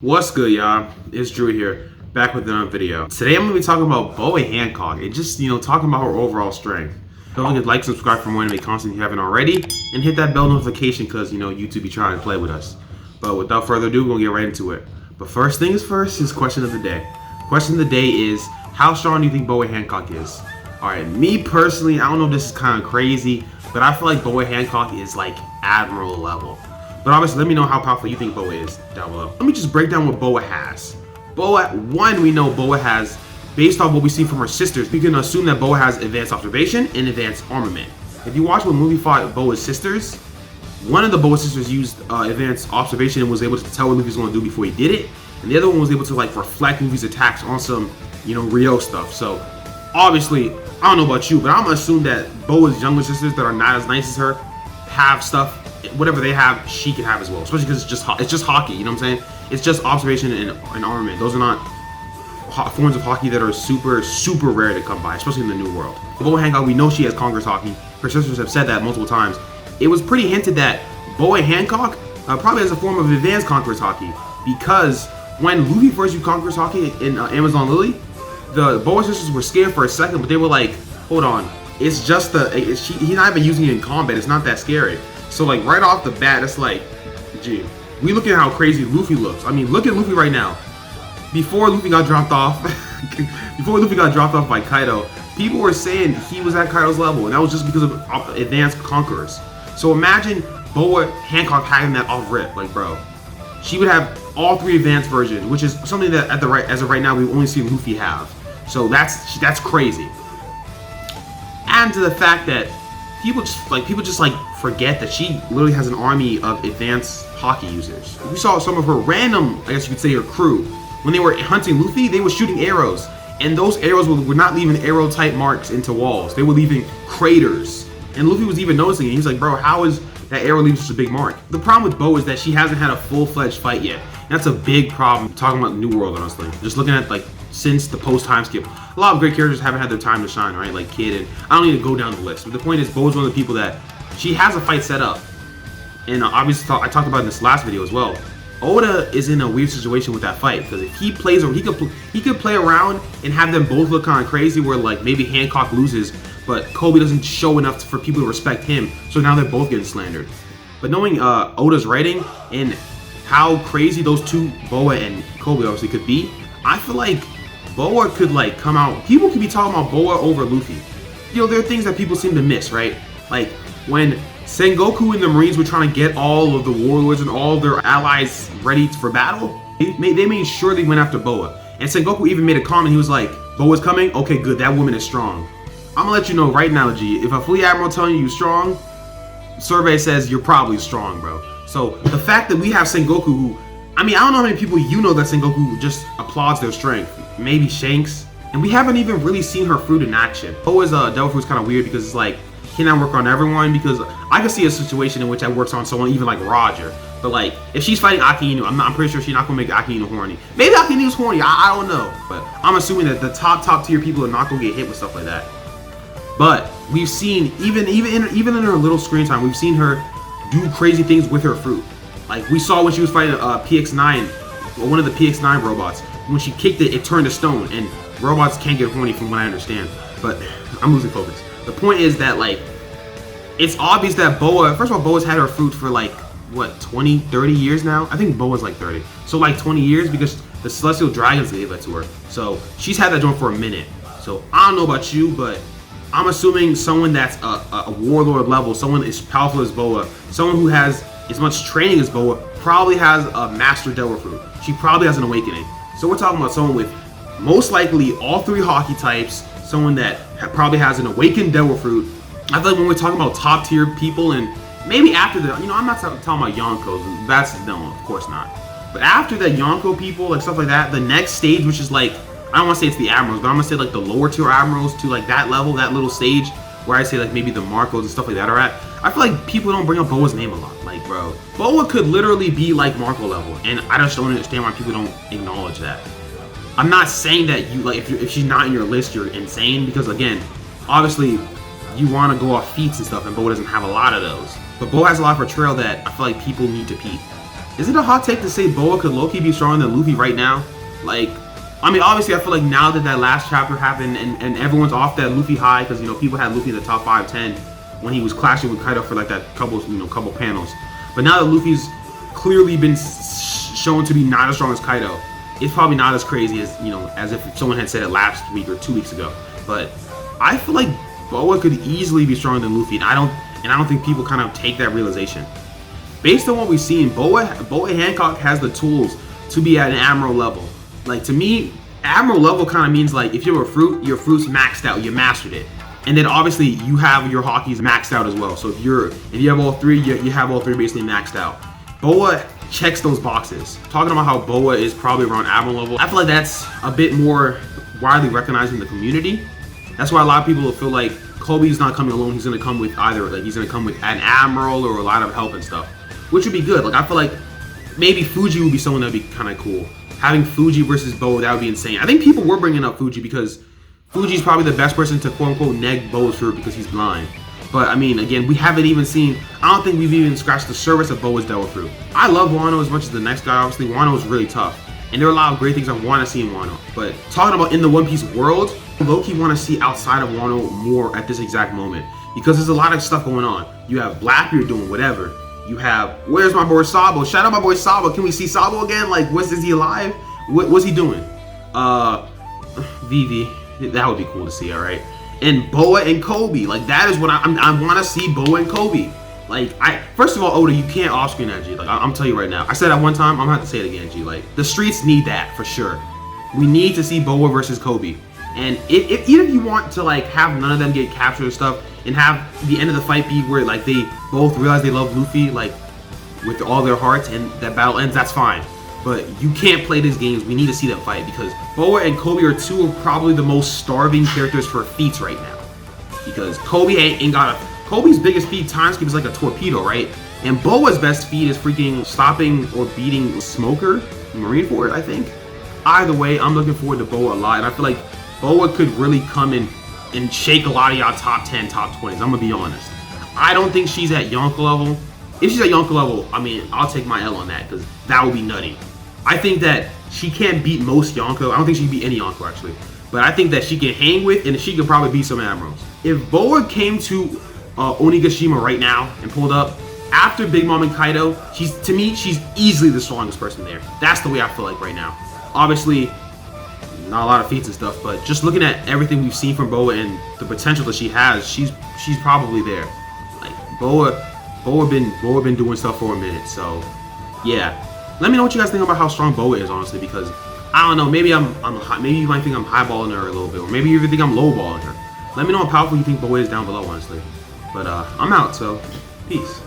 What's good, y'all? It's Drew here, back with another video. Today I'm going to be talking about Boa Hancock and just, talking about her overall strength. Don't forget to like, subscribe for more anime content if you haven't already, and hit that bell notification because, YouTube be trying to play with us. But without further ado, we're going to get right into it. But first things first is question of the day. Question of the day is, how strong do you think Boa Hancock is? Alright, me personally, I don't know if this is kind of crazy, but I feel like Boa Hancock is like Admiral level. But obviously, let me know how powerful you think Boa is down below. Let me just break down what Boa has. We know Boa has, based on what we see from her sisters, we can assume that Boa has advanced observation and advanced armament. If you watch when Luffy fought Boa's sisters, one of the Boa sisters used advanced observation and was able to tell what Luffy was going to do before he did it. And the other one was able to reflect Luffy's attacks on some, Rio stuff. So obviously, I don't know about you, but I'm going to assume that Boa's younger sisters that are not as nice as her have stuff. Whatever they have, she can have as well. Especially because it's just hockey. You know what I'm saying? It's just observation and armament. Those are not forms of hockey that are super rare to come by, especially in the New World. Boa Hancock, we know she has Conquerors hockey. Her sisters have said that multiple times. It was pretty hinted that Boa Hancock probably has a form of advanced Conquerors hockey, because when Luffy first used Conquerors hockey in Amazon Lily, the Boa sisters were scared for a second, but they were like, hold on, it's just he's not even using it in combat. It's not that scary. So right off the bat, it's like, gee, we look at how crazy Luffy looks. I mean, look at Luffy right now. Before Luffy got dropped off, by Kaido, people were saying he was at Kaido's level, and that was just because of advanced Conquerors. So imagine Boa Hancock having that off rip, bro. She would have all three advanced versions, which is something that as of right now we've only seen Luffy have. So that's crazy. Add to the fact that people just forget that she literally has an army of advanced hockey users. We saw some of her random, I guess you could say, her crew. When they were hunting Luffy, they were shooting arrows, and those arrows were not leaving arrow type marks into walls. They were leaving craters, and Luffy was even noticing it. He's like, bro, how is that arrow leaving such a big mark? The problem with Boa is that she hasn't had a full-fledged fight yet. And that's a big problem talking about New World, honestly. Just looking at since the post-time skip, a lot of great characters haven't had their time to shine, right? Like Kid, and I don't need to go down the list. But the point is, Boa's one of the people that she has a fight set up, and obviously I talked about in this last video as well. Oda is in a weird situation with that fight, because if he plays, or he could play around and have them both look kind of crazy, where maybe Hancock loses, but Kobe doesn't show enough for people to respect him, so now they're both getting slandered. But knowing Oda's writing and how crazy those two, Boa and Kobe, obviously could be, I feel like Boa could come out. People could be talking about Boa over Luffy. There are things that people seem to miss, right? Like when Sengoku and the Marines were trying to get all of the warlords and all their allies ready for battle, they made sure they went after Boa. And Sengoku even made a comment. He was like, "Boa's coming? Okay, good. That woman is strong." I'm gonna let you know right now, G. If a fleet admiral telling you you're strong, survey says you're probably strong, bro. So the fact that we have Sengoku, who, I don't know how many people that Sengoku just applauds their strength. Maybe Shanks. And we haven't even really seen her fruit in action. Boa's devil fruit is kind of weird because it's cannot work on everyone, because I can see a situation in which that works on someone even like Roger. But if she's fighting Aki Inu, I'm pretty sure she's not gonna make Aki Inu horny. Maybe Aki Inu's horny, I don't know. But I'm assuming that the top tier people are not gonna get hit with stuff like that. But we've seen, even in her little screen time, we've seen her do crazy things with her fruit. We saw when she was fighting PX9, or one of the PX9 robots. When she kicked it, it turned to stone, and robots can't get horny from what I understand. But I'm losing focus. The point is that it's obvious that Boa, first of all, Boa's had her fruit for 20, 30 years now? I think Boa's 30. So 20 years, because the Celestial Dragons gave that to her. So she's had that joint for a minute. So I don't know about you, but I'm assuming someone that's a warlord level, someone as powerful as Boa, someone who has as much training as Boa, probably has a Master Devil Fruit. She probably has an awakening. So we're talking about someone with most likely all three hockey types, someone that probably has an awakened Devil Fruit. I feel like when we're talking about top tier people, and maybe after the, I'm not talking about Yonkos, that's, no, of course not. But after the Yonko people, stuff like that, the next stage, which is I don't want to say it's the Admirals, but I'm going to say the lower tier Admirals to that level, that little stage, where I say maybe the Marcos and stuff like that are at. I feel like people don't bring up Boa's name a lot. Bro, Boa could literally be Marco level, and I just don't understand why people don't acknowledge that. I'm not saying that if she's not in your list, you're insane, because again, obviously you want to go off feats and stuff, and Boa doesn't have a lot of those. But Boa has a lot of portrayal that I feel like people need to peep. Is it a hot take to say Boa could low-key be stronger than Luffy right now? Like, I mean, obviously, I feel like now that that last chapter happened and everyone's off that Luffy high, because, you know, people had Luffy in the top 5, 10 when he was clashing with Kaido for like that couple panels. But now that Luffy's clearly been shown to be not as strong as Kaido, it's probably not as crazy as, you know, as if someone had said it last week or 2 weeks ago. But I feel like Boa could easily be stronger than Luffy, and I don't think people kind of take that realization. Based on what we've seen, Boa Hancock has the tools to be at an Admiral level. Like, to me, Admiral level kind of means like if you're a fruit, your fruit's maxed out, you mastered it. And then obviously you have your hockeys maxed out as well. So if you have all three, you have all three basically maxed out. Boa checks those boxes. Talking about how Boa is probably around Admiral level, I feel like that's a bit more widely recognized in the community. That's why a lot of people feel like Kobe's not coming alone. He's gonna come with he's gonna come with an Admiral or a lot of help and stuff, which would be good. Like, I feel like maybe Fuji would be someone that'd be kind of cool. Having Fuji versus Boa, that would be insane. I think people were bringing up Fuji because Fuji's probably the best person to quote-unquote neg Boa's fruit because he's blind. But, I mean, again, we haven't even seen, I don't think we've even scratched the surface of Boa's devil fruit. I love Wano as much as the next guy, obviously. Wano is really tough. And there are a lot of great things I want to see in Wano. But talking about in the One Piece world, I low-key want to see outside of Wano more at this exact moment. Because there's a lot of stuff going on. You have Blackbeard doing whatever. You have, where's my boy Sabo? Shout out my boy Sabo. Can we see Sabo again? Like, is he alive? What's he doing? Vivi. That would be cool to see, alright? And Boa and Kobe. Like, that is what I want to see, Boa and Kobe. Like, first of all, Oda, you can't off-screen that, G. Like, I'm telling you right now. I said that one time, I'm gonna have to say it again, G. Like, the streets need that, for sure. We need to see Boa versus Kobe. And even if you want to, like, have none of them get captured and stuff, and have the end of the fight be where, like, they both realize they love Luffy, like, with all their hearts, and that battle ends, that's fine. But you can't play these games. We need to see them fight because Boa and Kobe are two of probably the most starving characters for feats right now. Because Kobe ain't got a... Kobe's biggest feat, time skip, is like a torpedo, right? And Boa's best feat is freaking stopping or beating Smoker, Marineford, I think. Either way, I'm looking forward to Boa a lot. And I feel like Boa could really come in and shake a lot of y'all top 10, top 20s. I'm going to be honest. I don't think she's at Yonko level. If she's at Yonko level, I mean, I'll take my L on that because that would be nutty. I think that she can't beat most Yonko. I don't think she can beat any Yonko, actually. But I think that she can hang with, and she could probably beat some Admirals. If Boa came to Onigashima right now and pulled up, after Big Mom and Kaido, to me, she's easily the strongest person there. That's the way I feel like right now. Obviously, not a lot of feats and stuff, but just looking at everything we've seen from Boa and the potential that she has, she's probably there. Like, Boa been doing stuff for a minute, so yeah. Let me know what you guys think about how strong Boa is, honestly, because I don't know. Maybe maybe you might think I'm highballing her a little bit, or maybe you even think I'm lowballing her. Let me know how powerful you think Boa is down below, honestly. But I'm out, so peace.